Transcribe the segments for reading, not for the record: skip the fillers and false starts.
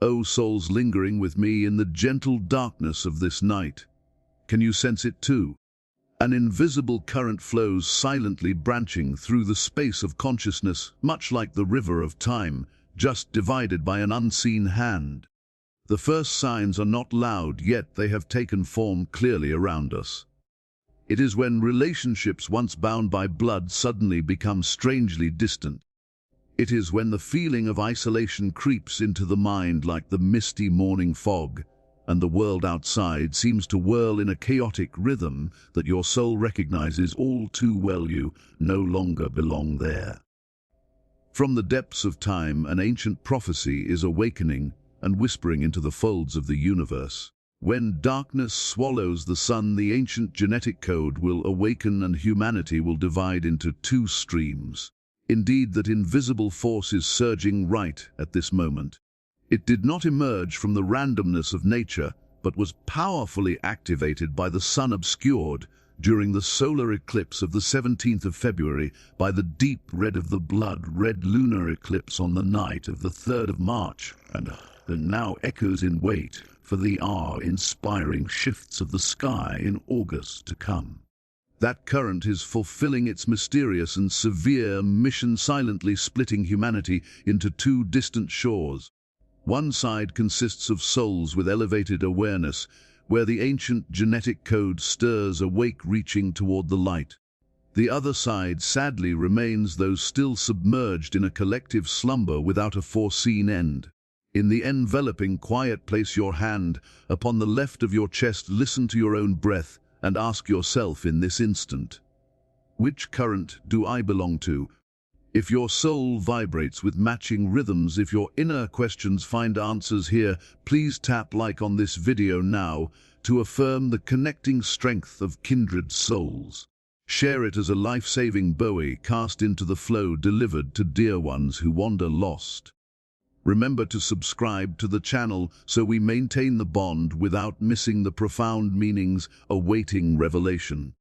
O souls lingering with me in the gentle darkness of this night. Can you sense it too? An invisible current flows silently, branching through the space of consciousness, much like the river of time, just divided by an unseen hand. The first signs are not loud, yet they have taken form clearly around us. It is when relationships once bound by blood suddenly become strangely distant. It is when the feeling of isolation creeps into the mind like the misty morning fog, and the world outside seems to whirl in a chaotic rhythm that your soul recognizes all too well you no longer belong there. From the depths of time, an ancient prophecy is awakening and whispering into the folds of the universe. When darkness swallows the sun, the ancient genetic code will awaken and humanity will divide into two streams. Indeed, that invisible force is surging right at this moment. It did not emerge from the randomness of nature, but was powerfully activated by the sun obscured during the solar eclipse of the 17th of February by the deep red of the blood-red lunar eclipse on the night of the 3rd of March, and now echoes in wait for the awe-inspiring shifts of the sky in August to come. That current is fulfilling its mysterious and severe mission, silently splitting humanity into two distant shores. One side consists of souls with elevated awareness, where the ancient genetic code stirs awake, reaching toward the light. The other side sadly remains those still submerged in a collective slumber without a foreseen end. In the enveloping quiet, place your hand upon the left of your chest, listen to your own breath, and ask yourself in this instant, which current do I belong to? If your soul vibrates with matching rhythms, if your inner questions find answers here, please tap like on this video now to affirm the connecting strength of kindred souls. Share it as a life-saving buoy cast into the flow, delivered to dear ones who wander lost. Remember to subscribe to the channel so we maintain the bond without missing the profound meanings awaiting revelation.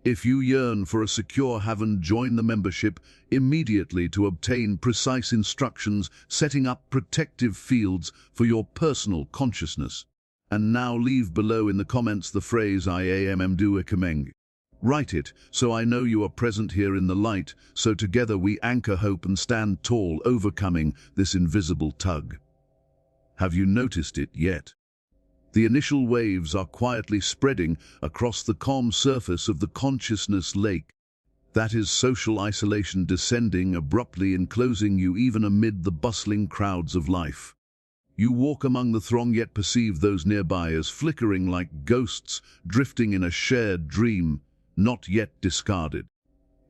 If you yearn for a secure haven, join the membership immediately to obtain precise instructions, setting up protective fields for your personal consciousness. And now leave below in the comments the phrase "I am do ekemeng." Write it so I know you are present here in the light, so together we anchor hope and stand tall, overcoming this invisible tug. Have you noticed it yet? The initial waves are quietly spreading across the calm surface of the consciousness lake. That is social isolation descending abruptly, enclosing you even amid the bustling crowds of life. You walk among the throng, yet perceive those nearby as flickering like ghosts, drifting in a shared dream, not yet discarded.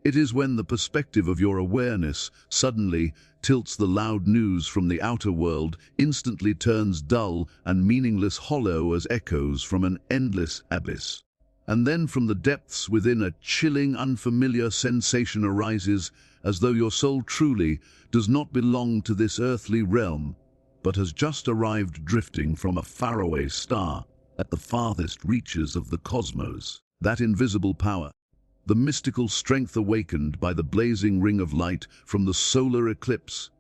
It is when the perspective of your awareness suddenly tilts the loud news from the outer world, instantly turns dull and meaningless, hollow as echoes from an endless abyss. And then from the depths within, a chilling, unfamiliar sensation arises, as though your soul truly does not belong to this earthly realm, but has just arrived drifting from a faraway star at the farthest reaches of the cosmos. That invisible power, the mystical strength awakened by the blazing ring of light from the solar eclipse,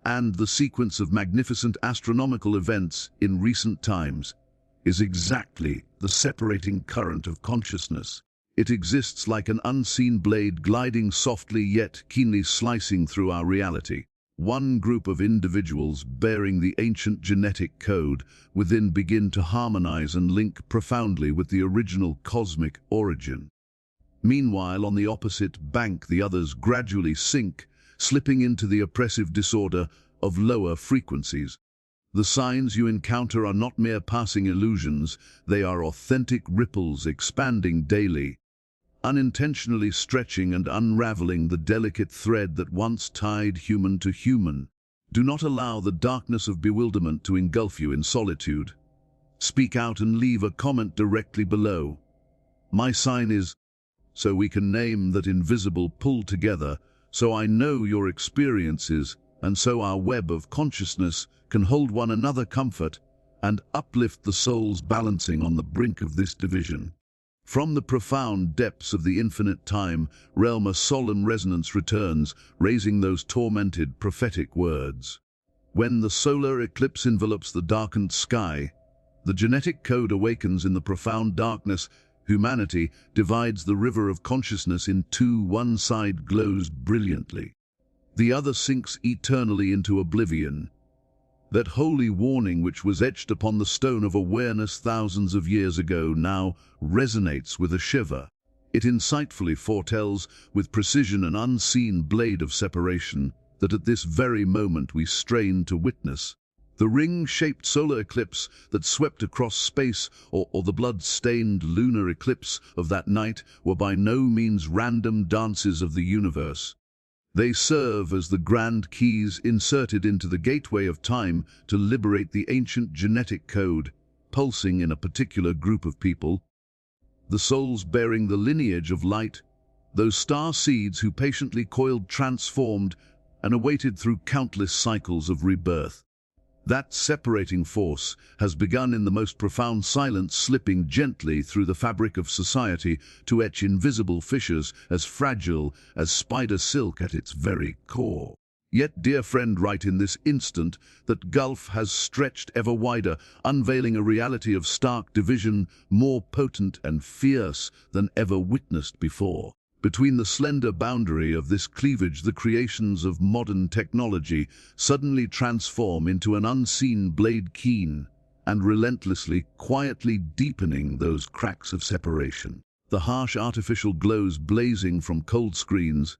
and the sequence of magnificent astronomical events in recent times, is exactly the separating current of consciousness. It exists like an unseen blade, gliding softly yet keenly, slicing through our reality. One group of individuals bearing the ancient genetic code within begin to harmonize and link profoundly with the original cosmic origin. Meanwhile, on the opposite bank, the others gradually sink, slipping into the oppressive disorder of lower frequencies. The signs you encounter are not mere passing illusions, they are authentic ripples expanding daily, unintentionally stretching and unraveling the delicate thread that once tied human to human. Do not allow the darkness of bewilderment to engulf you in solitude. Speak out and leave a comment directly below. My sign is, so we can name that invisible pull together, so I know your experiences, and so our web of consciousness can hold one another, comfort, and uplift the souls balancing on the brink of this division. From the profound depths of the infinite time realm, a solemn resonance returns, raising those tormented prophetic words. When the solar eclipse envelops the darkened sky, the genetic code awakens in the profound darkness. Humanity divides the river of consciousness in two. One side glows brilliantly. The other sinks eternally into oblivion. That holy warning which was etched upon the stone of awareness thousands of years ago now resonates with a shiver. It insightfully foretells, with precision, an unseen blade of separation that at this very moment we strain to witness. The ring-shaped solar eclipse that swept across space, or the blood-stained lunar eclipse of that night, were by no means random dances of the universe. They serve as the grand keys inserted into the gateway of time to liberate the ancient genetic code, pulsing in a particular group of people. The souls bearing the lineage of light, those star seeds who patiently coiled, transformed, and awaited through countless cycles of rebirth. That separating force has begun in the most profound silence, slipping gently through the fabric of society to etch invisible fissures as fragile as spider silk at its very core. Yet, dear friend, right in this instant, that gulf has stretched ever wider, unveiling a reality of stark division more potent and fierce than ever witnessed before. Between the slender boundary of this cleavage, the creations of modern technology suddenly transform into an unseen blade, keen and relentlessly, quietly deepening those cracks of separation. The harsh artificial glows blazing from cold screens,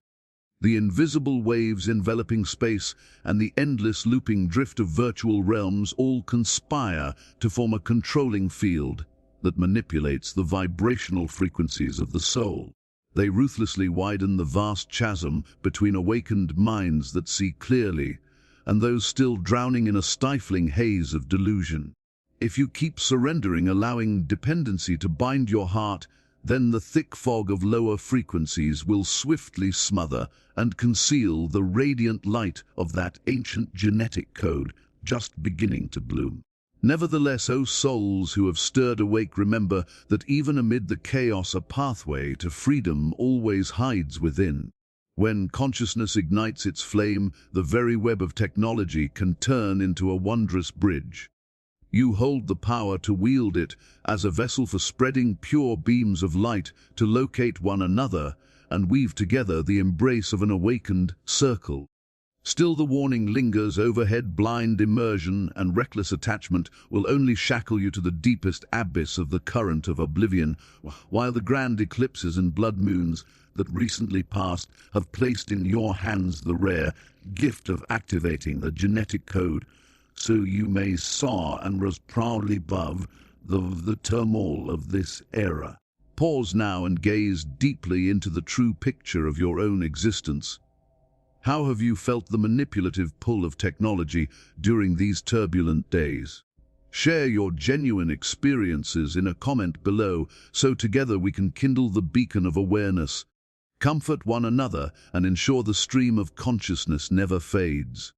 the invisible waves enveloping space, and the endless looping drift of virtual realms all conspire to form a controlling field that manipulates the vibrational frequencies of the soul. They ruthlessly widen the vast chasm between awakened minds that see clearly and those still drowning in a stifling haze of delusion. If you keep surrendering, allowing dependency to bind your heart, then the thick fog of lower frequencies will swiftly smother and conceal the radiant light of that ancient genetic code just beginning to bloom. Nevertheless, O souls who have stirred awake, remember that even amid the chaos, a pathway to freedom always hides within. When consciousness ignites its flame, the very web of technology can turn into a wondrous bridge. You hold the power to wield it as a vessel for spreading pure beams of light to locate one another and weave together the embrace of an awakened circle. Still the warning lingers overhead: blind immersion and reckless attachment will only shackle you to the deepest abyss of the current of oblivion, while the grand eclipses and blood moons that recently passed have placed in your hands the rare gift of activating the genetic code, so you may soar and rise proudly above the turmoil of this era. Pause now and gaze deeply into the true picture of your own existence. How have you felt the manipulative pull of technology during these turbulent days? Share your genuine experiences in a comment below, so together we can kindle the beacon of awareness, comfort one another, and ensure the stream of consciousness never fades.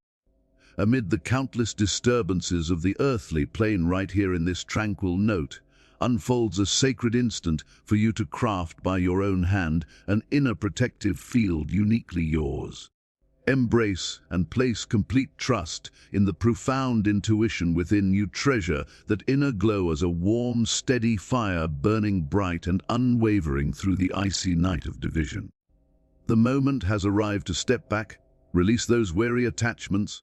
Amid the countless disturbances of the earthly plane, right here in this tranquil note unfolds a sacred instant for you to craft by your own hand an inner protective field uniquely yours. Embrace and place complete trust in the profound intuition within you. Treasure that inner glow as a warm, steady fire burning bright and unwavering through the icy night of division. The moment has arrived to step back, release those weary attachments,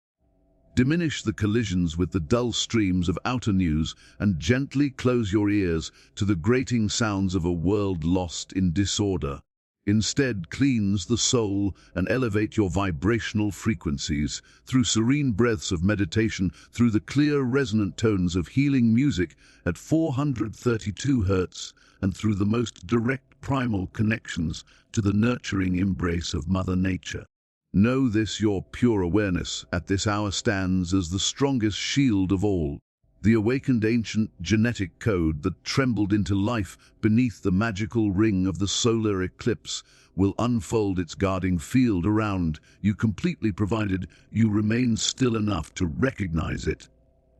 diminish the collisions with the dull streams of outer news, and gently close your ears to the grating sounds of a world lost in disorder. Instead, cleanse the soul and elevate your vibrational frequencies through serene breaths of meditation, through the clear, resonant tones of healing music at 432 Hz, and through the most direct primal connections to the nurturing embrace of Mother Nature. Know this: your pure awareness at this hour stands as the strongest shield of all. The awakened ancient genetic code that trembled into life beneath the magical ring of the solar eclipse will unfold its guarding field around you, completely provided you remain still enough to recognize it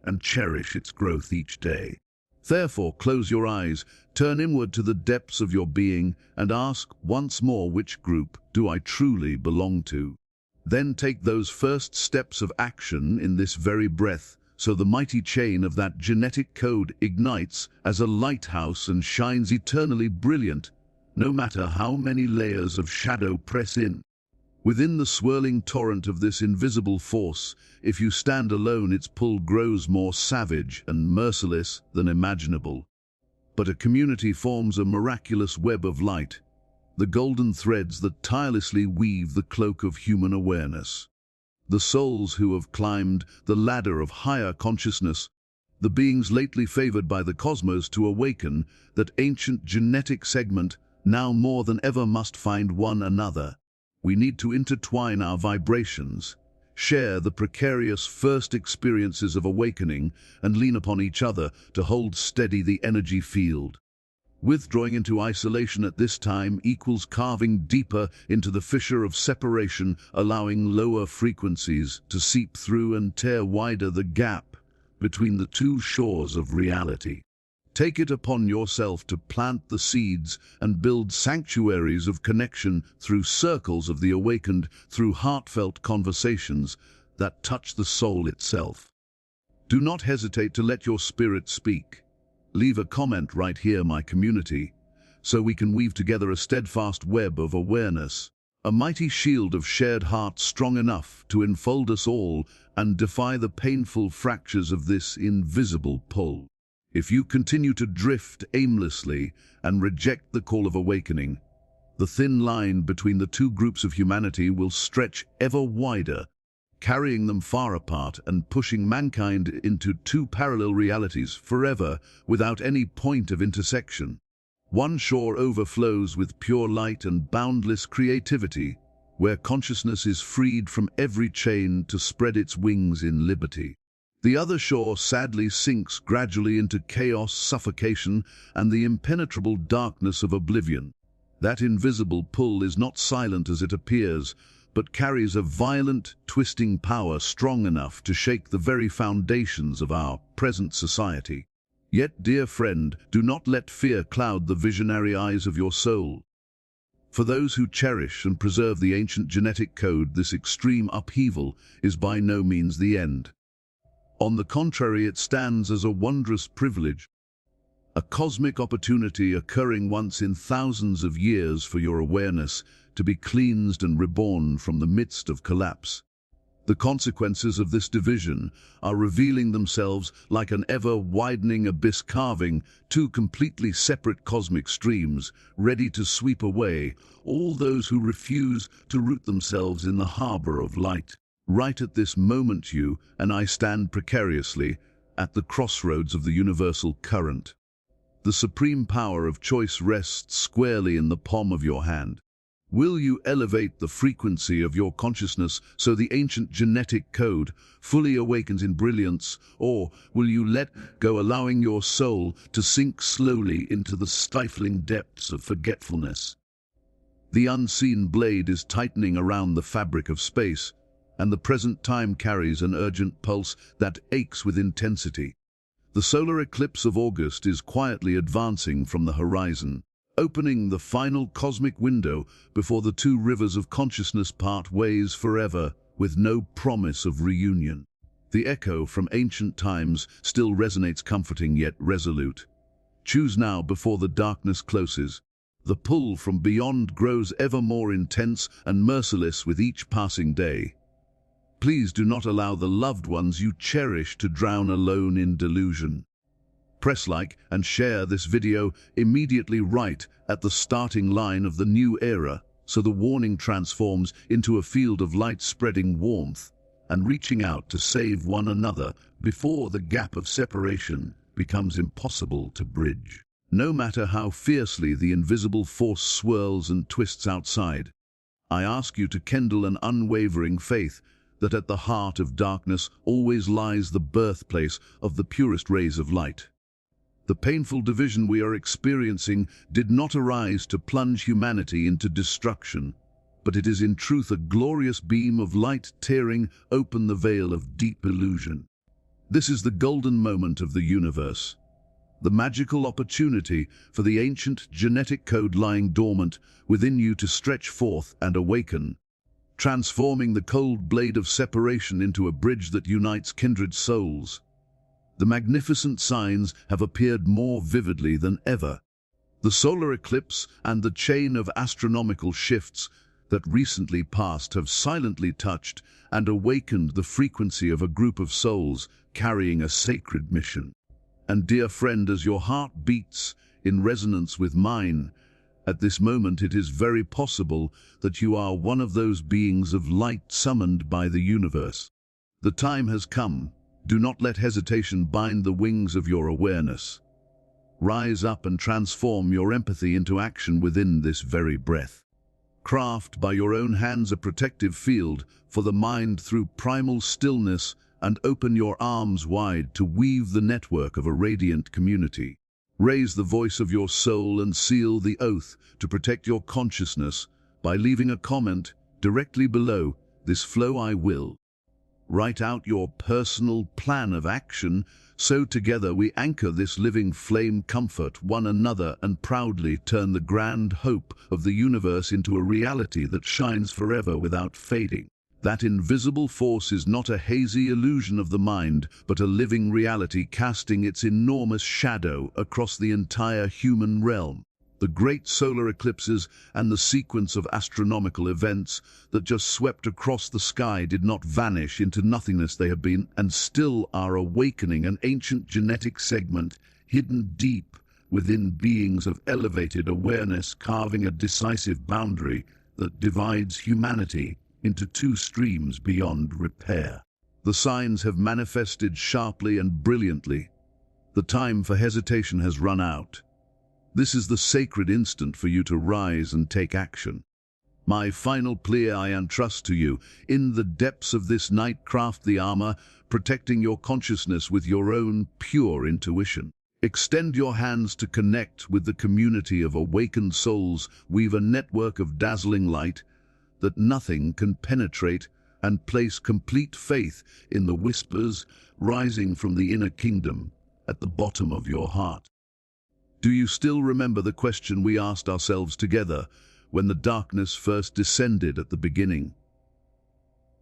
and cherish its growth each day. Therefore, close your eyes, turn inward to the depths of your being, and ask once more, which group do I truly belong to? Then take those first steps of action in this very breath, so the mighty chain of that genetic code ignites as a lighthouse and shines eternally brilliant, no matter how many layers of shadow press in. Within the swirling torrent of this invisible force, if you stand alone, its pull grows more savage and merciless than imaginable. But a community forms a miraculous web of light, the golden threads that tirelessly weave the cloak of human awareness. The souls who have climbed the ladder of higher consciousness, the beings lately favored by the cosmos to awaken that ancient genetic segment, now more than ever must find one another. We need to intertwine our vibrations, share the precarious first experiences of awakening, and lean upon each other to hold steady the energy field. Withdrawing into isolation at this time equals carving deeper into the fissure of separation, allowing lower frequencies to seep through and tear wider the gap between the two shores of reality. Take it upon yourself to plant the seeds and build sanctuaries of connection through circles of the awakened, through heartfelt conversations that touch the soul itself. Do not hesitate to let your spirit speak. Leave a comment right here, my community, so we can weave together a steadfast web of awareness, a mighty shield of shared hearts strong enough to enfold us all and defy the painful fractures of this invisible pull. If you continue to drift aimlessly and reject the call of awakening, the thin line between the two groups of humanity will stretch ever wider, carrying them far apart and pushing mankind into two parallel realities forever without any point of intersection. One shore overflows with pure light and boundless creativity, where consciousness is freed from every chain to spread its wings in liberty. The other shore sadly sinks gradually into chaos, suffocation, and the impenetrable darkness of oblivion. That invisible pull is not silent as it appears, but carries a violent, twisting power strong enough to shake the very foundations of our present society. Yet, dear friend, do not let fear cloud the visionary eyes of your soul. For those who cherish and preserve the ancient genetic code, this extreme upheaval is by no means the end. On the contrary, it stands as a wondrous privilege, a cosmic opportunity occurring once in thousands of years for your awareness to be cleansed and reborn from the midst of collapse. The consequences of this division are revealing themselves like an ever-widening abyss, carving two completely separate cosmic streams, ready to sweep away all those who refuse to root themselves in the harbor of light. Right at this moment, you and I stand precariously at the crossroads of the universal current. The supreme power of choice rests squarely in the palm of your hand. Will you elevate the frequency of your consciousness so the ancient genetic code fully awakens in brilliance, or will you let go, allowing your soul to sink slowly into the stifling depths of forgetfulness? The unseen blade is tightening around the fabric of space, and the present time carries an urgent pulse that aches with intensity. The solar eclipse of August is quietly advancing from the horizon, opening the final cosmic window before the two rivers of consciousness part ways forever with no promise of reunion. The echo from ancient times still resonates, comforting yet resolute. Choose now before the darkness closes. The pull from beyond grows ever more intense and merciless with each passing day. Please do not allow the loved ones you cherish to drown alone in delusion. Press like and share this video immediately right at the starting line of the new era, so the warning transforms into a field of light, spreading warmth and reaching out to save one another before the gap of separation becomes impossible to bridge. No matter how fiercely the invisible force swirls and twists outside, I ask you to kindle an unwavering faith that at the heart of darkness always lies the birthplace of the purest rays of light. The painful division we are experiencing did not arise to plunge humanity into destruction, but it is in truth a glorious beam of light tearing open the veil of deep illusion. This is the golden moment of the universe, the magical opportunity for the ancient genetic code lying dormant within you to stretch forth and awaken, transforming the cold blade of separation into a bridge that unites kindred souls. The magnificent signs have appeared more vividly than ever. The solar eclipse and the chain of astronomical shifts that recently passed have silently touched and awakened the frequency of a group of souls carrying a sacred mission. And dear friend, as your heart beats in resonance with mine, at this moment it is very possible that you are one of those beings of light summoned by the universe. The time has come. Do not let hesitation bind the wings of your awareness. Rise up and transform your empathy into action within this very breath. Craft by your own hands a protective field for the mind through primal stillness, and open your arms wide to weave the network of a radiant community. Raise the voice of your soul and seal the oath to protect your consciousness by leaving a comment directly below this flow I will. Write out your personal plan of action, so together we anchor this living flame, comfort one another, and proudly turn the grand hope of the universe into a reality that shines forever without fading. That invisible force is not a hazy illusion of the mind, but a living reality casting its enormous shadow across the entire human realm. The great solar eclipses and the sequence of astronomical events that just swept across the sky did not vanish into nothingness. They have been and still are awakening an ancient genetic segment hidden deep within beings of elevated awareness, carving a decisive boundary that divides humanity into two streams beyond repair. The signs have manifested sharply and brilliantly. The time for hesitation has run out. This is the sacred instant for you to rise and take action. My final plea I entrust to you. In the depths of this night, craft the armor, protecting your consciousness with your own pure intuition. Extend your hands to connect with the community of awakened souls, weave a network of dazzling light that nothing can penetrate, and place complete faith in the whispers rising from the inner kingdom at the bottom of your heart. Do you still remember the question we asked ourselves together when the darkness first descended at the beginning?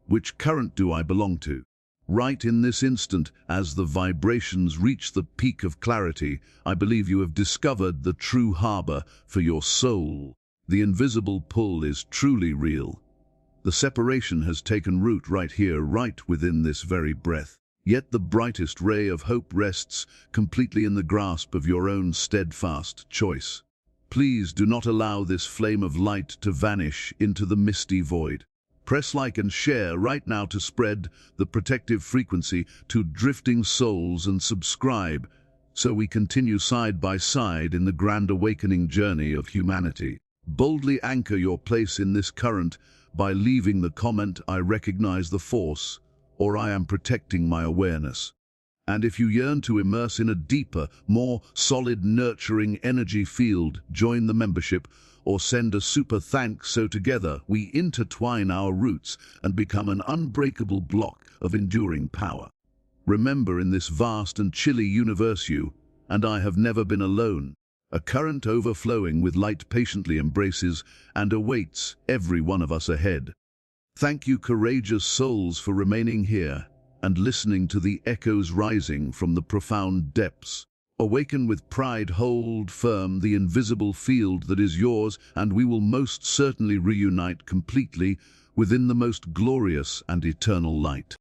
Which current do I belong to? Right in this instant, as the vibrations reach the peak of clarity, I believe you have discovered the true harbor for your soul. The invisible pull is truly real. The separation has taken root right here, right within this very breath. Yet the brightest ray of hope rests completely in the grasp of your own steadfast choice. Please do not allow this flame of light to vanish into the misty void. Press like and share right now to spread the protective frequency to drifting souls, and subscribe so we continue side by side in the grand awakening journey of humanity. Boldly anchor your place in this current by leaving the comment, "I recognize the force," or "I am protecting my awareness." And if you yearn to immerse in a deeper, more solid, nurturing energy field, join the membership or send a super thanks, so together we intertwine our roots and become an unbreakable block of enduring power. Remember, in this vast and chilly universe, you and I have never been alone. A current overflowing with light patiently embraces and awaits every one of us ahead. Thank you, courageous souls, for remaining here and listening to the echoes rising from the profound depths. Awaken with pride, hold firm the invisible field that is yours, and we will most certainly reunite completely within the most glorious and eternal light.